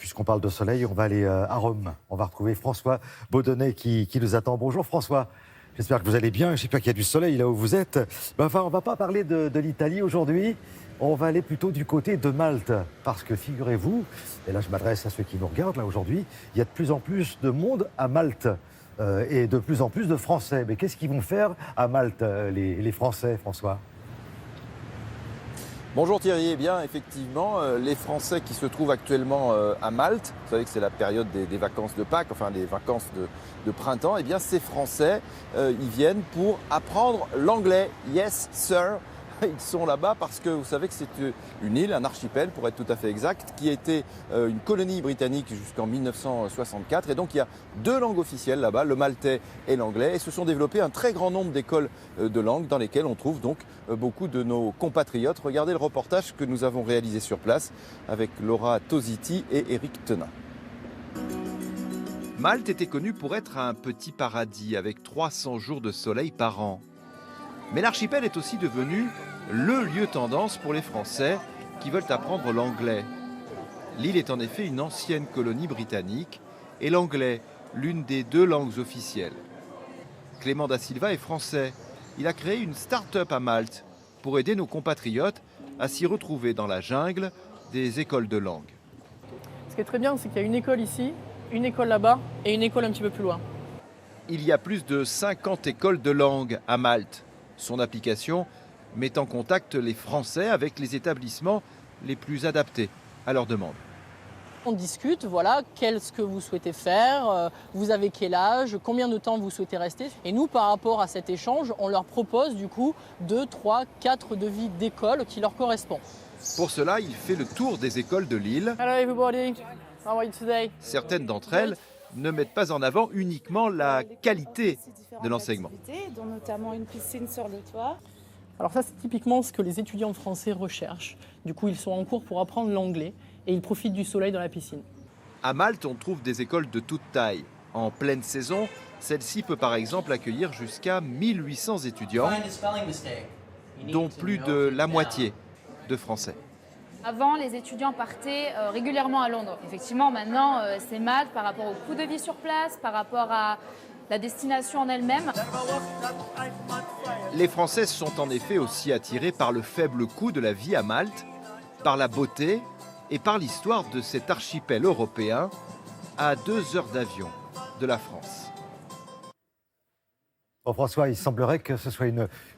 puisqu'on parle de soleil, on va aller à Rome. On va retrouver François Baudonnet qui nous attend. Bonjour François, j'espère que vous allez bien. J'espère qu'il y a du soleil là où vous êtes. Enfin, on ne va pas parler de l'Italie aujourd'hui. On va aller plutôt du côté de Malte. Parce que figurez-vous, et là je m'adresse à ceux qui nous regardent là aujourd'hui, il y a de plus en plus de monde à Malte. Et de plus en plus de Français. Mais qu'est-ce qu'ils vont faire à Malte, les Français, François ? Bonjour Thierry, eh bien effectivement, les Français qui se trouvent actuellement à Malte, vous savez que c'est la période des vacances de Pâques, enfin des vacances de printemps, eh bien ces Français, ils viennent pour apprendre l'anglais. Yes, sir. Ils sont là-bas parce que vous savez que c'est une île, un archipel pour être tout à fait exact, qui a été une colonie britannique jusqu'en 1964. Et donc il y a deux langues officielles là-bas, le maltais et l'anglais. Et se sont développés un très grand nombre d'écoles de langue dans lesquelles on trouve donc beaucoup de nos compatriotes. Regardez le reportage que nous avons réalisé sur place avec Laura Tositi et Eric Tenin. Malte était connue pour être un petit paradis avec 300 jours de soleil par an. Mais l'archipel est aussi devenu le lieu tendance pour les Français qui veulent apprendre l'anglais. L'île est en effet une ancienne colonie britannique et l'anglais, l'une des deux langues officielles. Clément da Silva est français. Il a créé une start-up à Malte pour aider nos compatriotes à s'y retrouver dans la jungle des écoles de langue. Ce qui est très bien, c'est qu'il y a une école ici, une école là-bas et une école un petit peu plus loin. Il y a plus de 50 écoles de langue à Malte. Son application met en contact les Français avec les établissements les plus adaptés à leurs demandes. On discute, voilà, qu'est-ce que vous souhaitez faire, vous avez quel âge, combien de temps vous souhaitez rester. Et nous, par rapport à cet échange, on leur propose du coup 2, 3, 4 devis d'école qui leur correspondent. Pour cela, il fait le tour des écoles de l'île. Hello everybody, how are you today? Certaines d'entre elles ne mettent pas en avant uniquement la qualité de l'enseignement. Dont notamment une piscine sur le toit. Alors ça, c'est typiquement ce que les étudiants français recherchent. Du coup, ils sont en cours pour apprendre l'anglais et ils profitent du soleil dans la piscine. À Malte, on trouve des écoles de toute taille. En pleine saison, celle-ci peut par exemple accueillir jusqu'à 1800 étudiants, dont plus de la moitié de Français. Avant, les étudiants partaient régulièrement à Londres. Effectivement, maintenant, c'est Malte par rapport au coût de vie sur place, par rapport à la destination en elle-même. Les Français sont en effet aussi attirés par le faible coût de la vie à Malte, par la beauté et par l'histoire de cet archipel européen à 2 heures d'avion de la France. Bon, François, il semblerait que ce soit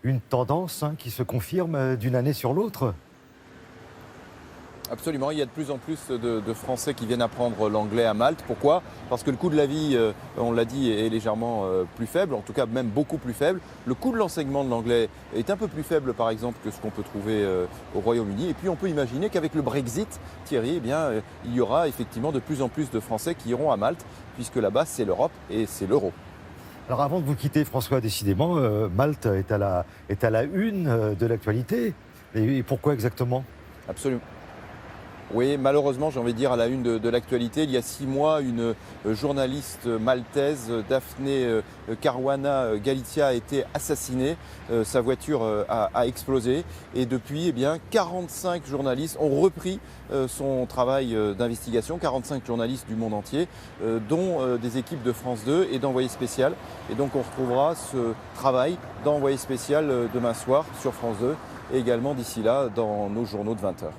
une tendance qui se confirme d'une année sur l'autre. Absolument, il y a de plus en plus de Français qui viennent apprendre l'anglais à Malte. Pourquoi ? Parce que le coût de la vie, on l'a dit, est légèrement plus faible, en tout cas même beaucoup plus faible. Le coût de l'enseignement de l'anglais est un peu plus faible par exemple que ce qu'on peut trouver au Royaume-Uni. Et puis on peut imaginer qu'avec le Brexit, Thierry, eh bien, il y aura effectivement de plus en plus de Français qui iront à Malte, puisque là-bas c'est l'Europe et c'est l'euro. Alors avant de vous quitter, François, décidément, Malte est à la une de l'actualité. Et pourquoi exactement ? Absolument. Oui, malheureusement, j'ai envie de dire à la une de l'actualité, il y a 6 mois, une journaliste maltaise, Daphne Caruana Galizia, a été assassinée. Sa voiture a explosé et depuis, eh bien, 45 journalistes ont repris son travail d'investigation, 45 journalistes du monde entier, dont des équipes de France 2 et d'Envoyé spécial. Et donc on retrouvera ce travail d'Envoyé spécial demain soir sur France 2 et également d'ici là dans nos journaux de 20h.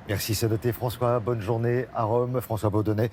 Merci, c'est noté François. Bonne journée à Rome, François Baudonnet.